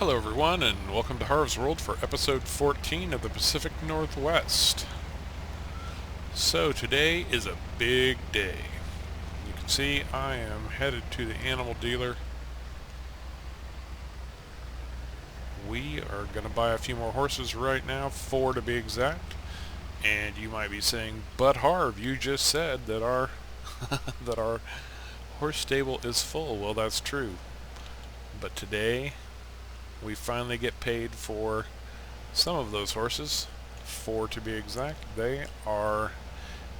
Hello everyone and welcome to Harv's World for episode 14 of the Pacific Northwest. So today is a big day. You can see I am headed to the animal dealer. We are going to buy a few more horses right now, 4 to be exact. And you might be saying, but Harv, you just said that our that our horse stable is full. Well, that's true. But today we finally get paid for some of those horses, 4 to be exact. They are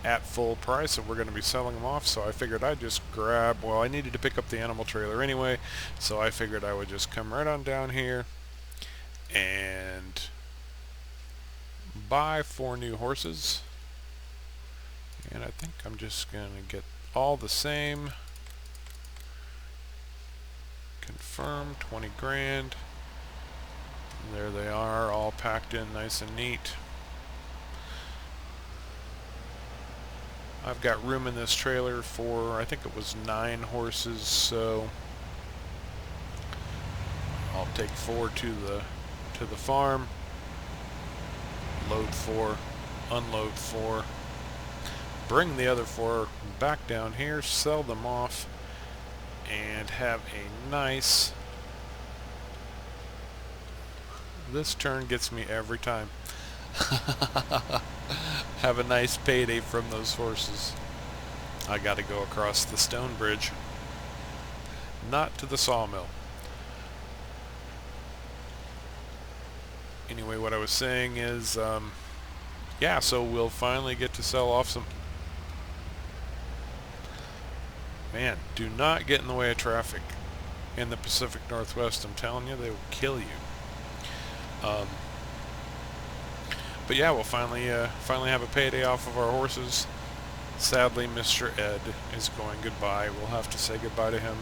at full price and we're going to be selling them off, so I figured I'd just I needed to pick up the animal trailer anyway, so I figured I would just come right on down here and buy 4 new horses. And I think I'm just going to get all the same. Confirm 20 grand. There they are, all packed in nice and neat. I've got room in this trailer for, I think it was 9 horses, so I'll take 4 to the farm, load 4, unload 4, bring the other 4 back down here, sell them off, and have a nice... This turn gets me every time. Have a nice payday from those horses. I gotta go across the stone bridge, not to the sawmill. Anyway, what I was saying is, yeah, so we'll finally get to sell off some... Man, do not get in the way of traffic in the Pacific Northwest. I'm telling you, they will kill you. But yeah, we'll finally have a payday off of our horses. Sadly, Mr. Ed is going goodbye. We'll have to say goodbye to him.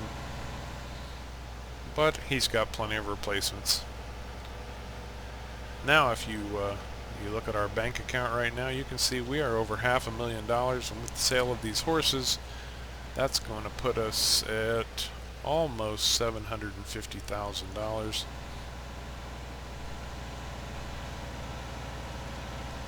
But he's got plenty of replacements. Now, if you look at our bank account right now, you can see we are over $500,000, and with the sale of these horses, that's going to put us at almost $750,000.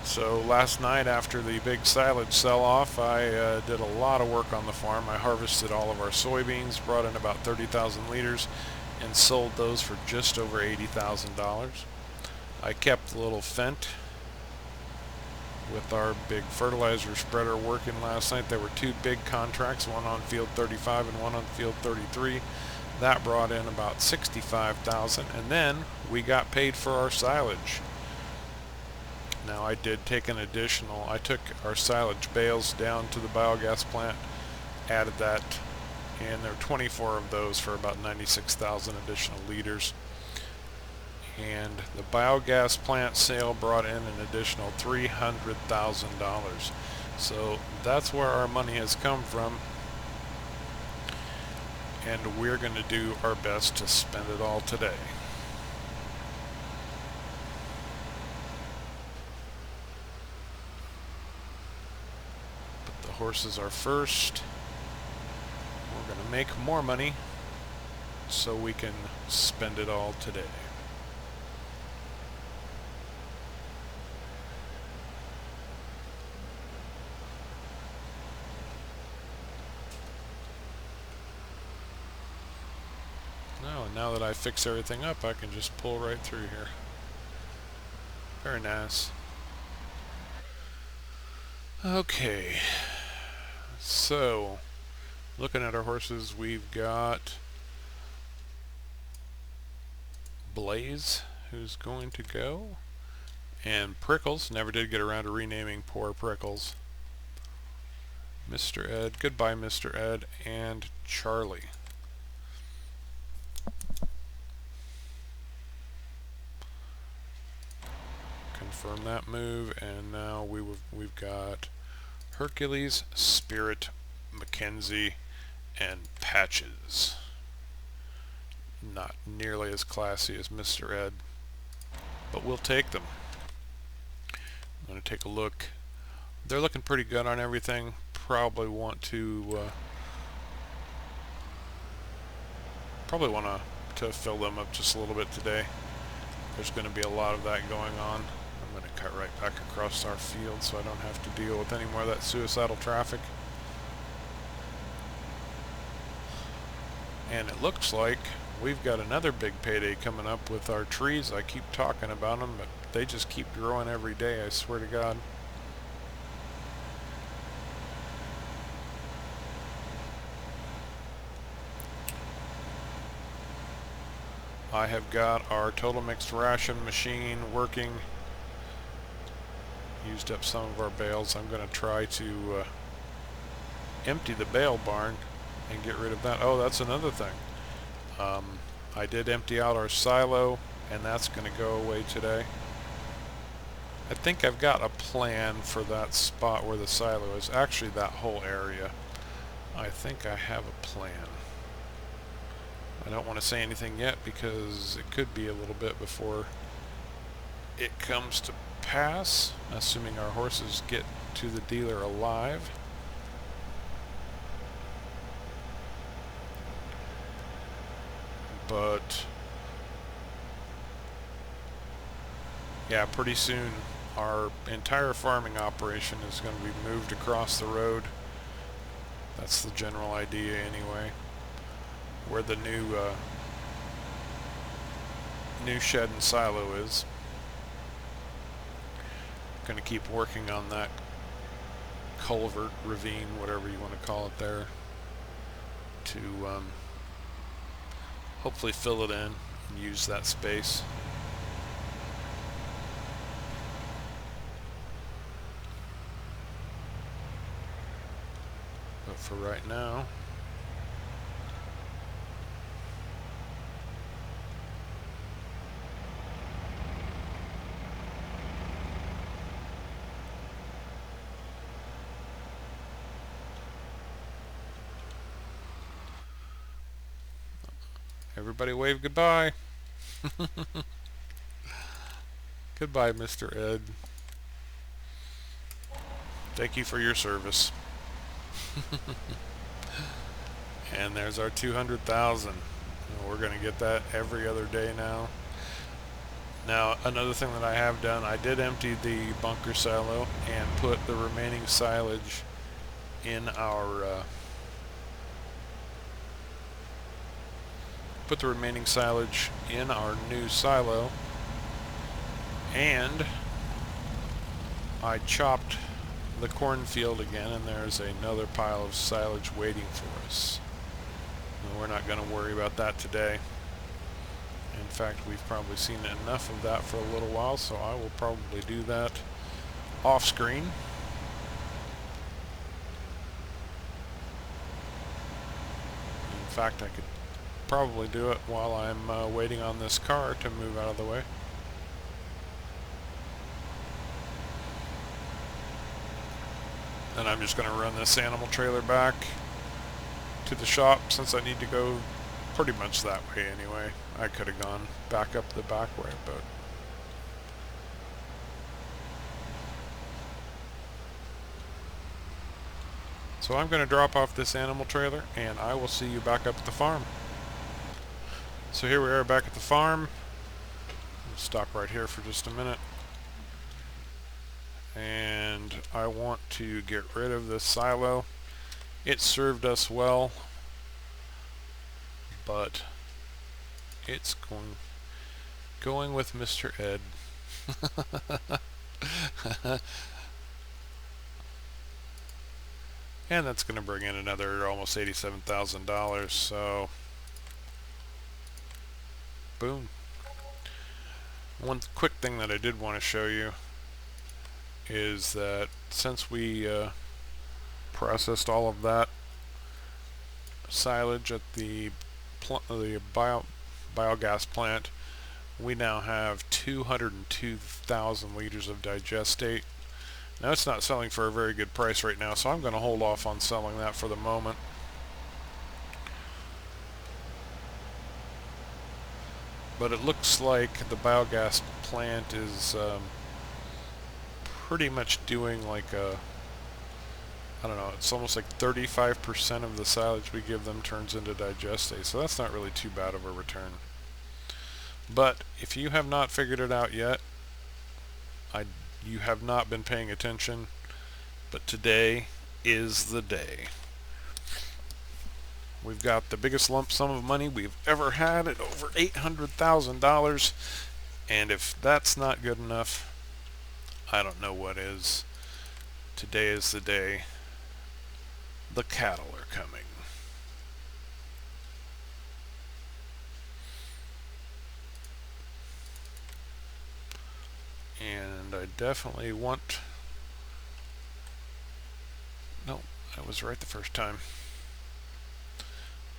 So last night, after the big silage sell-off, I did a lot of work on the farm. I harvested all of our soybeans, brought in about 30,000 liters, and sold those for just over $80,000. I kept the little Fendt with our big fertilizer spreader working last night. There were 2 big contracts, one on field 35 and one on field 33. That brought in about $65,000, and then we got paid for our silage. Now I did take I took our silage bales down to the biogas plant, added that, and there were 24 of those for about 96,000 additional liters. And the biogas plant sale brought in an additional $300,000. So that's where our money has come from, and we're going to do our best to spend it all today. Horses are first. We're going to make more money so we can spend it all today. Now that I fix everything up, I can just pull right through here. Very nice. Okay. So, looking at our horses, we've got Blaze, who's going to go, and Prickles. Never did get around to renaming poor Prickles. Mr. Ed, goodbye Mr. Ed, and Charlie. Confirm that move, and now we've got Hercules, Spirit, Mackenzie, and Patches. Not nearly as classy as Mr. Ed, but we'll take them. I'm going to take a look. They're looking pretty good on everything. Probably want to to fill them up just a little bit today. There's going to be a lot of that going on. I'm going to cut right back across our field so I don't have to deal with any more of that suicidal traffic. And it looks like we've got another big payday coming up with our trees. I keep talking about them, but they just keep growing every day, I swear to God. I have got our total mixed ration machine working. Used up some of our bales. I'm going to try to empty the bale barn and get rid of that. Oh, that's another thing. I did empty out our silo, and that's going to go away today. I think I've got a plan for that spot where the silo is. Actually, that whole area. I think I have a plan. I don't want to say anything yet because it could be a little bit before it comes to pass, assuming our horses get to the dealer alive. But yeah, pretty soon our entire farming operation is going to be moved across the road. That's the general idea anyway. Where the new shed and silo is. Going to keep working on that culvert, ravine, whatever you want to call it there, to hopefully fill it in and use that space. But for right now, everybody wave goodbye. Goodbye, Mr. Ed. Thank you for your service. And there's our 200,000. We're going to get that every other day now. Now, another thing that I have done, I did empty the bunker silo and put the remaining silage in our new silo, and I chopped the cornfield again, and there's another pile of silage waiting for us. And we're not going to worry about that today. In fact, we've probably seen enough of that for a little while, so I will probably do that off screen. In fact, I could probably do it while I'm waiting on this car to move out of the way. And I'm just going to run this animal trailer back to the shop since I need to go pretty much that way anyway. I could have gone back up the back way, but so I'm going to drop off this animal trailer and I will see you back up at the farm. So here we are back at the farm. I'll stop right here for just a minute. And I want to get rid of this silo. It served us well, but it's going with Mr. Ed. And that's going to bring in another almost $87,000, so boom. One quick thing that I did want to show you is that since we processed all of that silage at the biogas plant, we now have 202,000 liters of digestate. Now it's not selling for a very good price right now, so I'm going to hold off on selling that for the moment. But it looks like the biogas plant is pretty much doing like a, I don't know, it's almost like 35% of the silage we give them turns into digestate, so that's not really too bad of a return. But if you have not figured it out yet, you have not been paying attention, but today is the day. We've got the biggest lump sum of money we've ever had at over $800,000, and if that's not good enough, I don't know what is. Today is the day. The cattle are coming. And I definitely want... No, I was right the first time.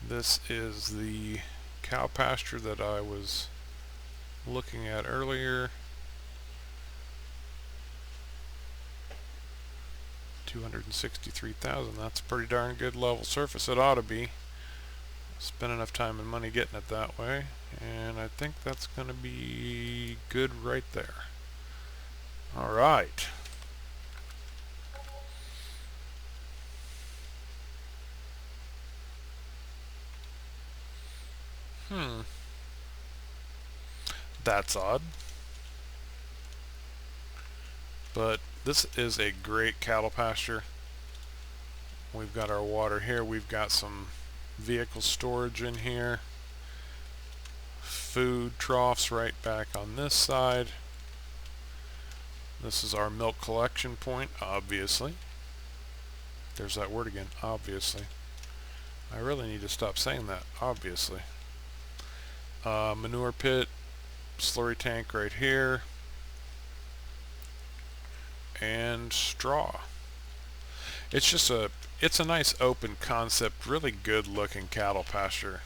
This is the cow pasture that I was looking at earlier. 263,000. That's a pretty darn good level surface. It ought to be. Spend enough time and money getting it that way, and I think that's going to be good right there. All right. That's odd. But this is a great cattle pasture. We've got our water here. We've got some vehicle storage in here. Food troughs right back on this side. This is our milk collection point, obviously. There's that word again, obviously. I really need to stop saying that, obviously. Manure pit, slurry tank right here, and straw. It's a nice open concept, really good looking cattle pasture.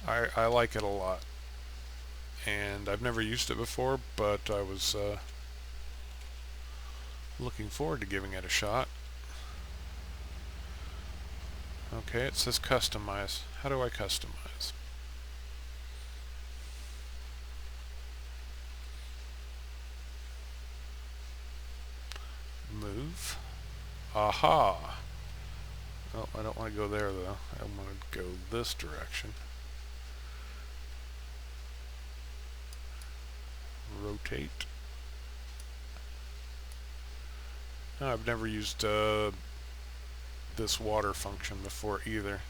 I like it a lot, and I've never used it before, but I was looking forward to giving it a shot. Okay, it says customize. How do I customize? Move. Aha! Oh, I don't want to go there though. I want to go this direction. Rotate. No, I've never used this water function before either,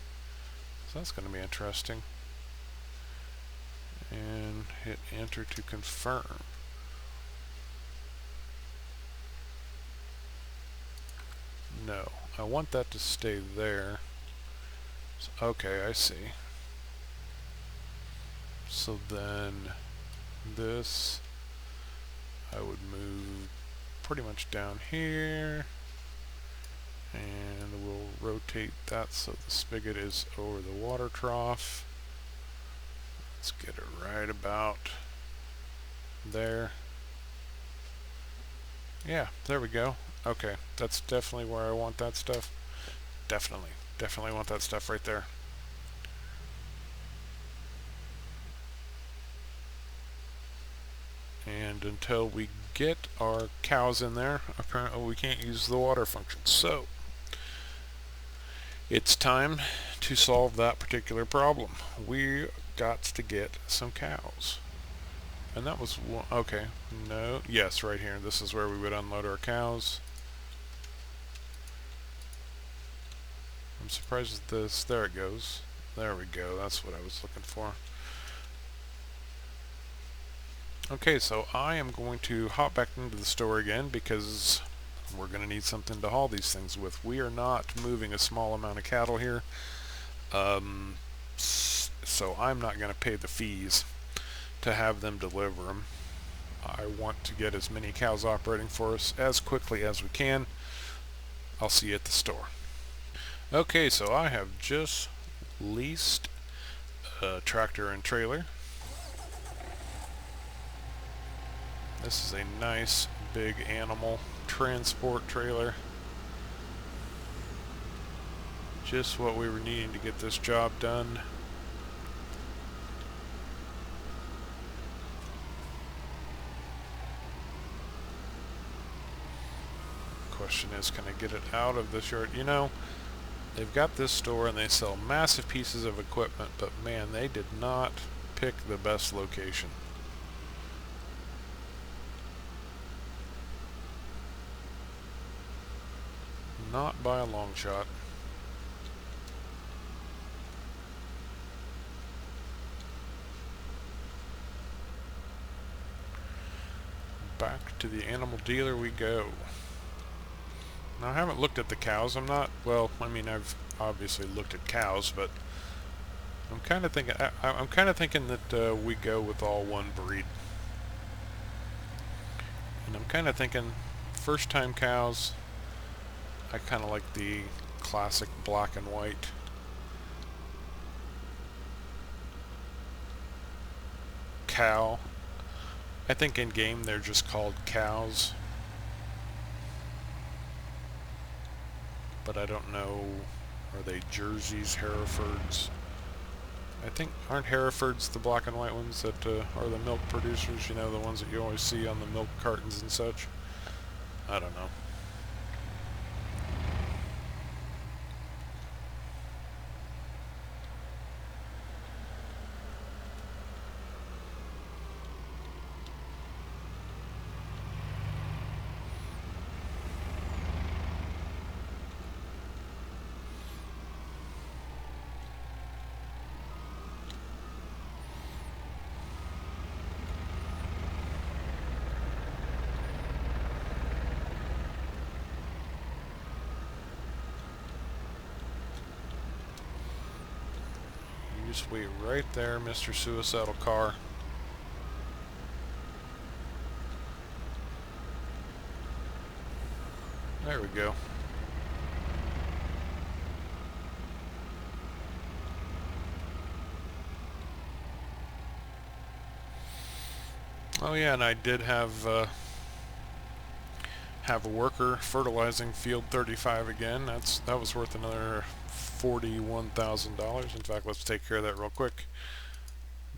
so that's going to be interesting. And hit enter to confirm. No, I want that to stay there. So, okay, I see. So then this I would move pretty much down here, and we'll rotate that so the spigot is over the water trough. Let's get it right about there. Yeah, there we go. Okay, that's definitely where I want that stuff. Definitely want that stuff right there. And until we get our cows in there, apparently we can't use the water function. So it's time to solve that particular problem. We got to get some cows. And that was one. Okay, no, yes, right here. This is where we would unload our cows. I'm surprised at this. There it goes. There we go. That's what I was looking for. Okay, so I am going to hop back into the store again because we're going to need something to haul these things with. We are not moving a small amount of cattle here, so I'm not going to pay the fees to have them deliver them. I want to get as many cows operating for us as quickly as we can. I'll see you at the store. Okay, so I have just leased a tractor and trailer. This is a nice big animal transport trailer. Just what we were needing to get this job done. Question is, can I get it out of this yard? You know, they've got this store and they sell massive pieces of equipment, but man, they did not pick the best location. Not by a long shot. Back to the animal dealer we go. Now, I haven't looked at the cows. I'm not, well, I mean, I've obviously looked at cows, but I'm kind of thinking, I'm kind of thinking that we go with all one breed. And I'm kind of thinking first time cows, I kind of like the classic black and white. Cow. I think in game they're just called cows. But I don't know, are they Jerseys, Herefords? I think, aren't Herefords the black and white ones that are the milk producers? You know, the ones that you always see on the milk cartons and such? I don't know. Just wait right there, Mr. Suicidal Car. There we go. Oh yeah, and I did have a worker fertilizing field 35 again. That was worth another $41,000. In fact, let's take care of that real quick.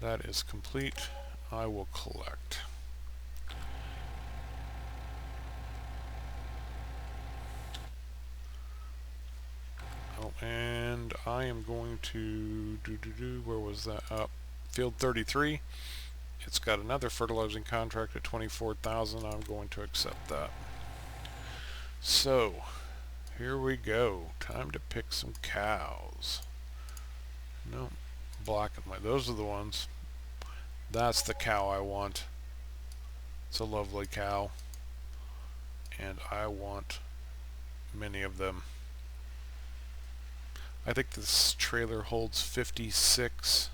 That is complete. I will collect. Oh, and I am going to where was that? Field 33. It's got another fertilizing contract at $24,000. I'm going to accept that. So, here we go. Time to pick some cows. No, black and white. Those are the ones. That's the cow I want. It's a lovely cow. And I want many of them. I think this trailer holds 56.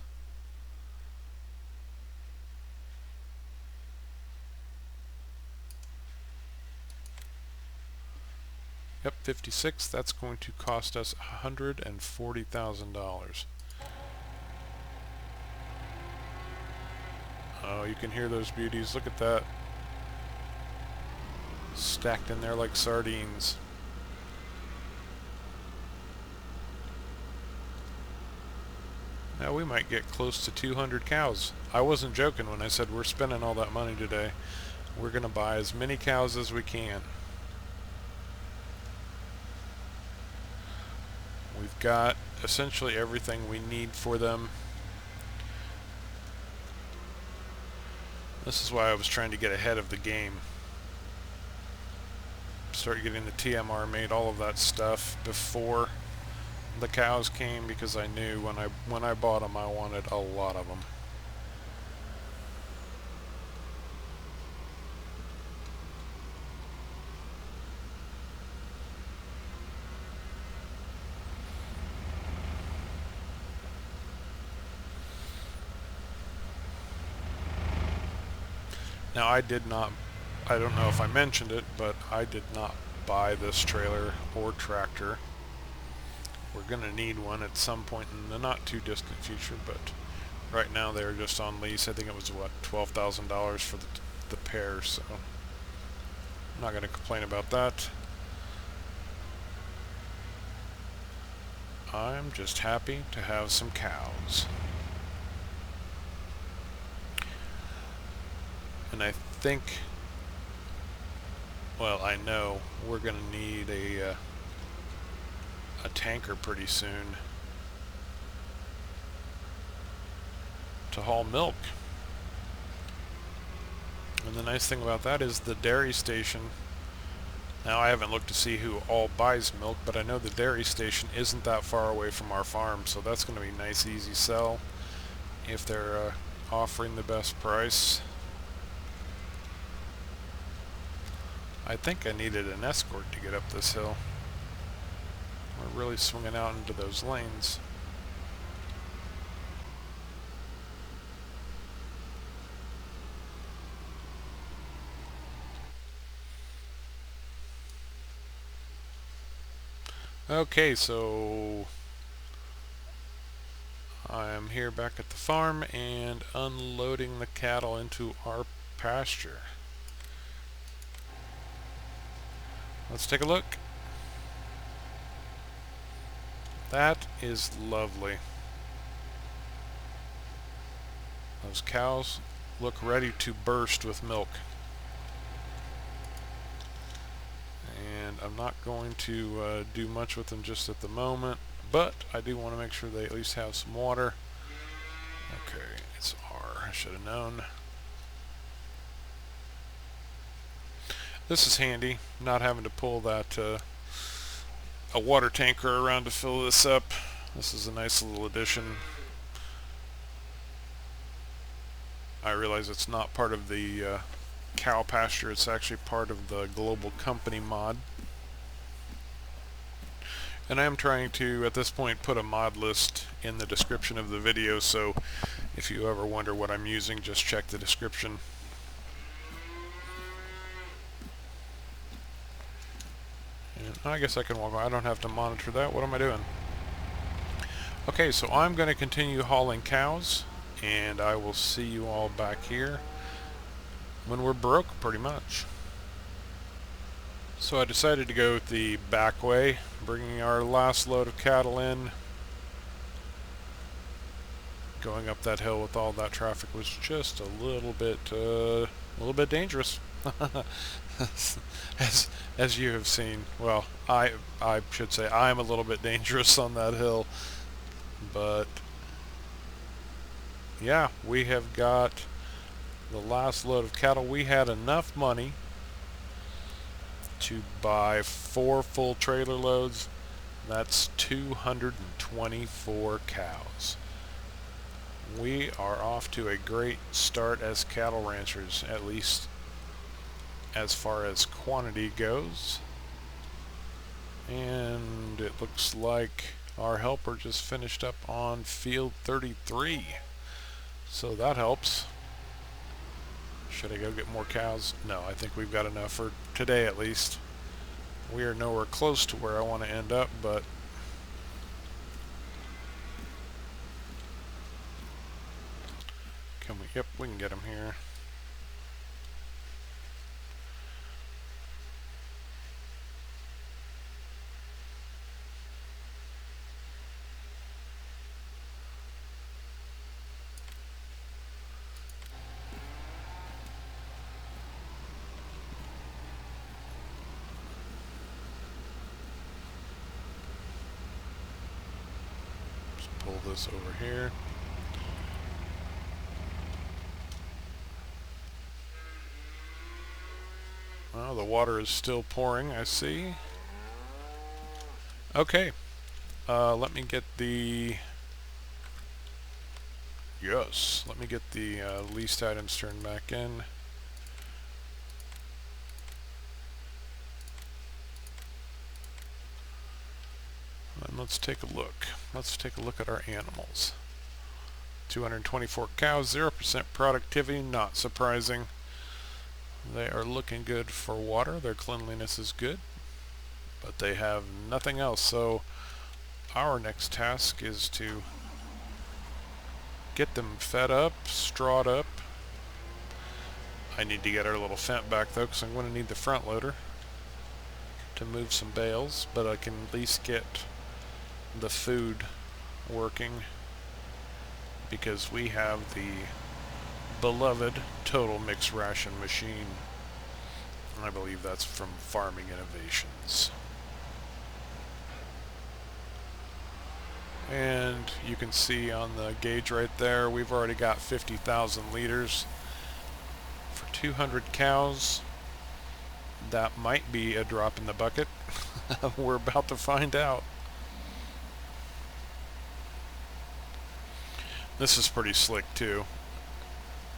Yep, 56. That's going to cost us $140,000. Oh, you can hear those beauties. Look at that. Stacked in there like sardines. Now we might get close to 200 cows. I wasn't joking when I said we're spending all that money today. We're going to buy as many cows as we can. We've got essentially everything we need for them. This is why I was trying to get ahead of the game. Start getting the TMR made, all of that stuff before the cows came, because I knew when I bought them I wanted a lot of them. Now I don't know if I mentioned it, but I did not buy this trailer or tractor. We're going to need one at some point in the not too distant future, but right now they're just on lease. I think it was, what, $12,000 for the pair, so I'm not going to complain about that. I'm just happy to have some cows. And I think, well, I know we're going to need a tanker pretty soon. to haul milk. And the nice thing about that is the dairy station. Now, I haven't looked to see who all buys milk, but I know the dairy station isn't that far away from our farm, so that's going to be a nice, easy sell if they're offering the best price. I think I needed an escort to get up this hill. We're really swinging out into those lanes. Okay, so I am here back at the farm and unloading the cattle into our pasture. Let's take a look. That is lovely. Those cows look ready to burst with milk. And I'm not going to do much with them just at the moment, but I do want to make sure they at least have some water. Okay, it's R. I should have known. This is handy, not having to pull that a water tanker around to fill this up. This is a nice little addition. I realize it's not part of the cow pasture, it's actually part of the global company mod. And I am trying to, at this point, put a mod list in the description of the video, so if you ever wonder what I'm using, just check the description. And I guess I can walk on. I don't have to monitor that. What am I doing? Okay, so I'm going to continue hauling cows, and I will see you all back here when we're broke, pretty much. So I decided to go the back way, bringing our last load of cattle in. Going up that hill with all that traffic was just a little bit dangerous. as you have seen. Well, I should say I'm a little bit dangerous on that hill, but yeah, we have got the last load of cattle. We had enough money to buy 4 full trailer loads. That's 224 cows. We are off to a great start as cattle ranchers, at least as far as quantity goes. And it looks like our helper just finished up on field 33. So that helps. Should I go get more cows? No, I think we've got enough for today at least. We are nowhere close to where I want to end up, but can we? Yep, we can get them here. Pull this over here. Well, the water is still pouring, I see. Okay, let me get the... Yes, let me get the leased items turned back in. And let's take a look. Let's take a look at our animals. 224 cows, 0% productivity, not surprising. They are looking good for water. Their cleanliness is good, but they have nothing else. So our next task is to get them fed up, strawed up. I need to get our little fence back though, because I'm going to need the front loader to move some bales, but I can at least get the food working because we have the beloved Total Mix Ration machine. I believe that's from Farming Innovations. And you can see on the gauge right there, we've already got 50,000 liters for 200 cows. That might be a drop in the bucket. We're about to find out. This is pretty slick too.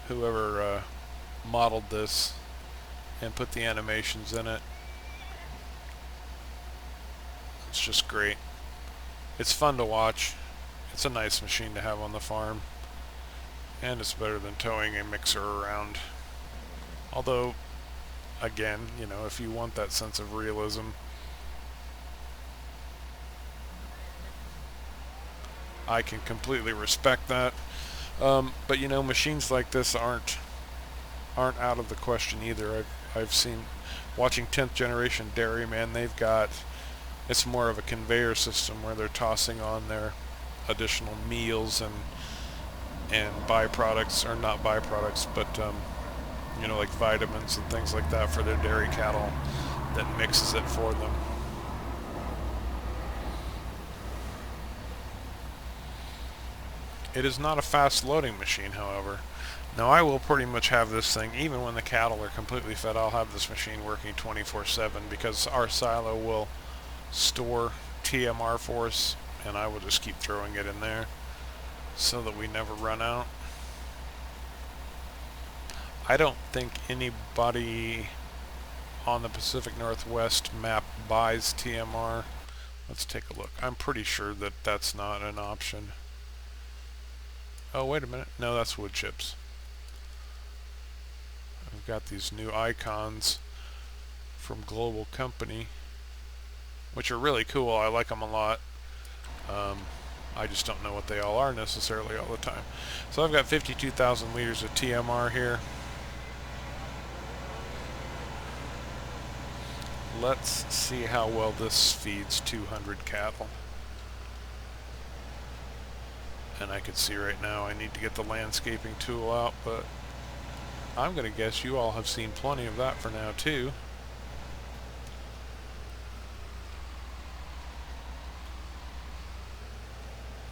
Whoever modeled this and put the animations in it, it's just great. It's fun to watch. It's a nice machine to have on the farm, and it's better than towing a mixer around. Although, again, you know, if you want that sense of realism, I can completely respect that. But you know, machines like this aren't out of the question either. I've seen, watching 10th generation dairyman, they've got, it's more of a conveyor system where they're tossing on their additional meals and byproducts, or not byproducts, but you know, like vitamins and things like that for their dairy cattle, that mixes it for them. It is not a fast loading machine, however. Now I will pretty much have this thing, even when the cattle are completely fed, I'll have this machine working 24/7, because our silo will store TMR for us, and I will just keep throwing it in there so that we never run out. I don't think anybody on the Pacific Northwest map buys TMR. Let's take a look. I'm pretty sure that that's not an option. Oh, wait a minute. No, that's wood chips. I've got these new icons from Global Company, which are really cool. I like them a lot. I just don't know what they all are necessarily all the time. So I've got 52,000 liters of TMR here. Let's see how well this feeds 200 cattle. And I can see right now I need to get the landscaping tool out, but I'm going to guess you all have seen plenty of that for now too.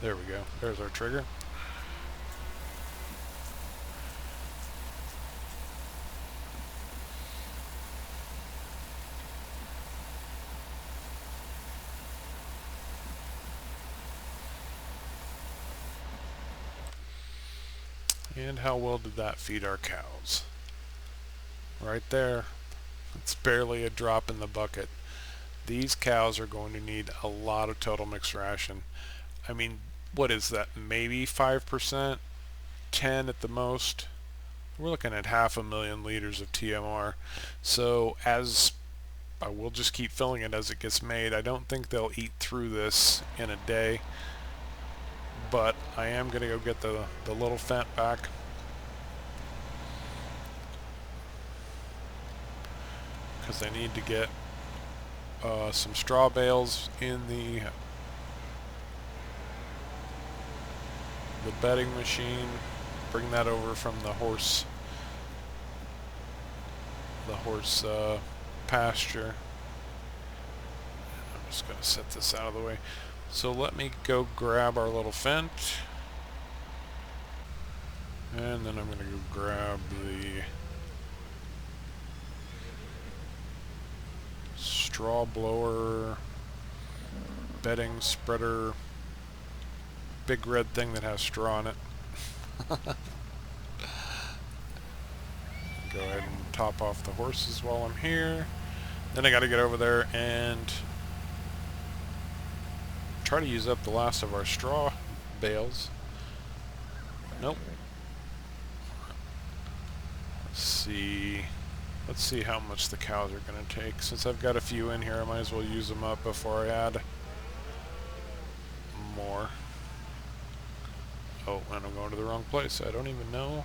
There we go. There's our trigger. And how well did that feed our cows? Right there. It's barely a drop in the bucket. These cows are going to need a lot of total mixed ration. I mean, what is that? Maybe 5%? 10 at the most? We're looking at 500,000 liters of TMR. So as I will just keep filling it as it gets made. I don't think they'll eat through this in a day, but I am going to go get the little fent back. Because I need to get some straw bales in the bedding machine. Bring that over from the horse pasture. I'm just going to set this out of the way. So let me go grab our little fent, and then I'm going to go grab the straw blower, bedding spreader, big red thing that has straw on it. Go ahead and top off the horses while I'm here. Then I got to get over there and try to use up the last of our straw bales. Nope. Let's see how much the cows are going to take. Since I've got a few in here, I might as well use them up before I add more. Oh, and I'm going to the wrong place. I don't even know.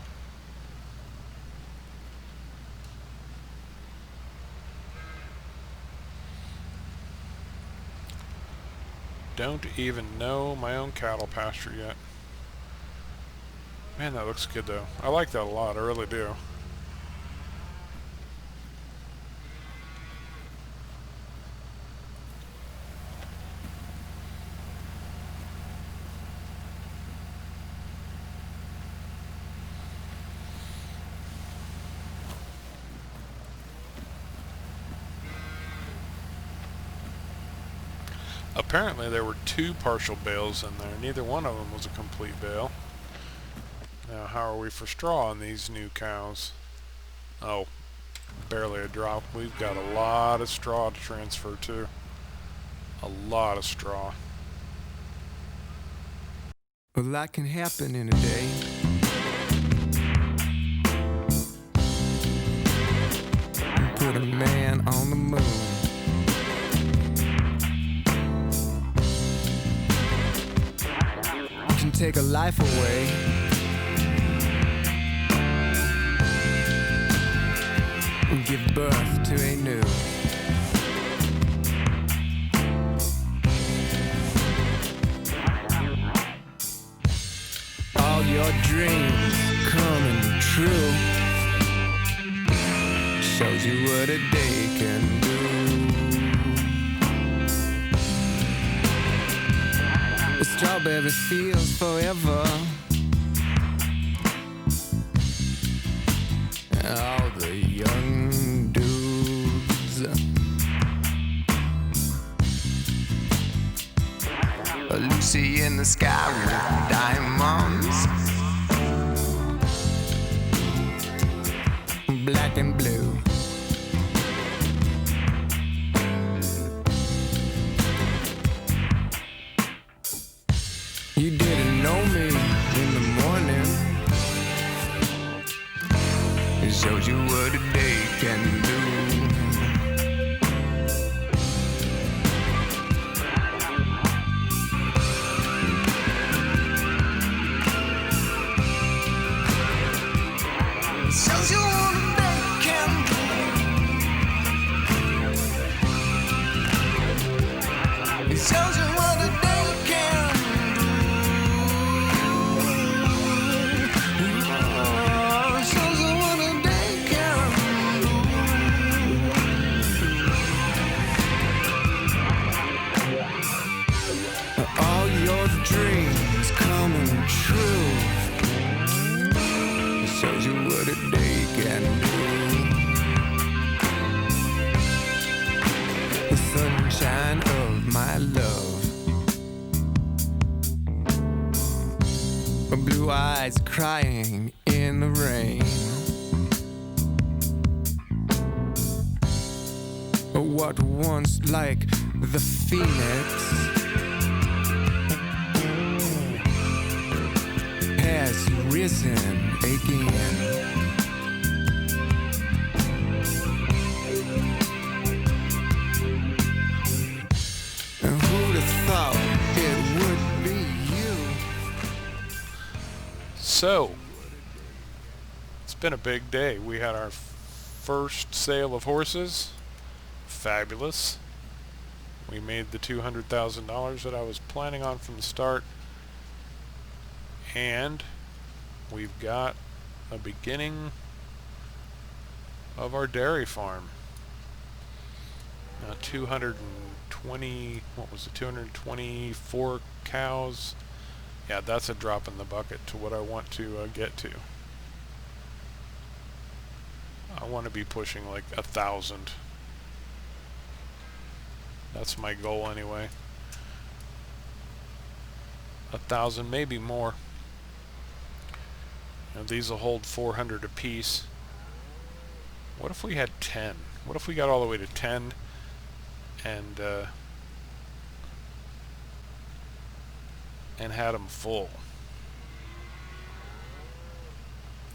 Don't even know my own cattle pasture yet. Man, that looks good though. I like that a lot, I really do. Apparently there were 2 partial bales in there. Neither one of them was a complete bale. Now how are we for straw on these new cows? Oh, barely a drop. We've got a lot of straw to transfer to. A lot of straw. A lot can happen in a day. Put a man on the moon. You can take a life away. And give birth to a new. All your dreams coming true. Shows you what a day can do. The strawberry fields forever. All the young dudes. Lucy in the sky with diamonds. Black and blue. You didn't know me in the morning. It shows you what a day can do. Shows you what a day can do. It shows you what a day can do. Oh, it shows you what a day can do. All your dreams coming true. It shows you what a day can do. The sunshine of my love. Blue eyes crying in the rain. What once like the phoenix has risen again. Who'd have thought it would be you? So, it's been a big day. We had our first sale of horses. Fabulous. We made the $200,000 that I was planning on from the start. And we've got a beginning of our dairy farm. Now 220, what was it, 224 cows. Yeah, that's a drop in the bucket to what I want to get to. I want to be pushing like 1,000. That's my goal anyway. 1,000, maybe more. Now these will hold 400 apiece. What if we had 10? What if we got all the way to 10 and had them full?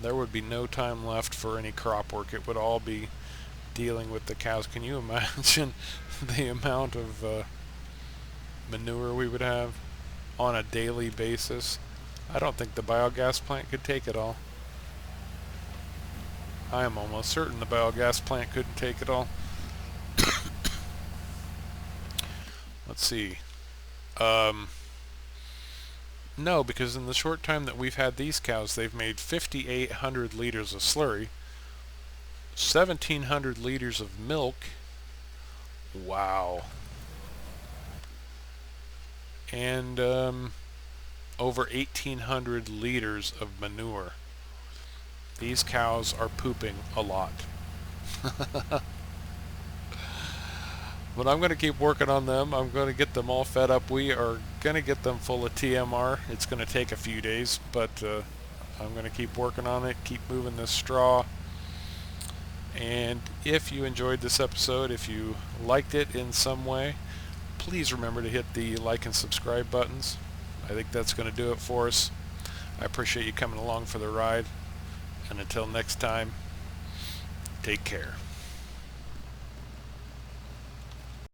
There would be no time left for any crop work. It would all be dealing with the cows. Can you imagine the amount of manure we would have on a daily basis? I don't think the biogas plant could take it all. I am almost certain the biogas plant couldn't take it all. Let's see. No, because in the short time that we've had these cows, they've made 5,800 liters of slurry, 1,700 liters of milk. Wow. And over 1,800 liters of manure. These cows are pooping a lot. But I'm going to keep working on them. I'm going to get them all fed up. We are going to get them full of TMR. It's going to take a few days, but I'm going to keep working on it, keep moving this straw. And if you enjoyed this episode, if you liked it in some way, please remember to hit the like and subscribe buttons. I think that's going to do it for us. I appreciate you coming along for the ride. And until next time, take care.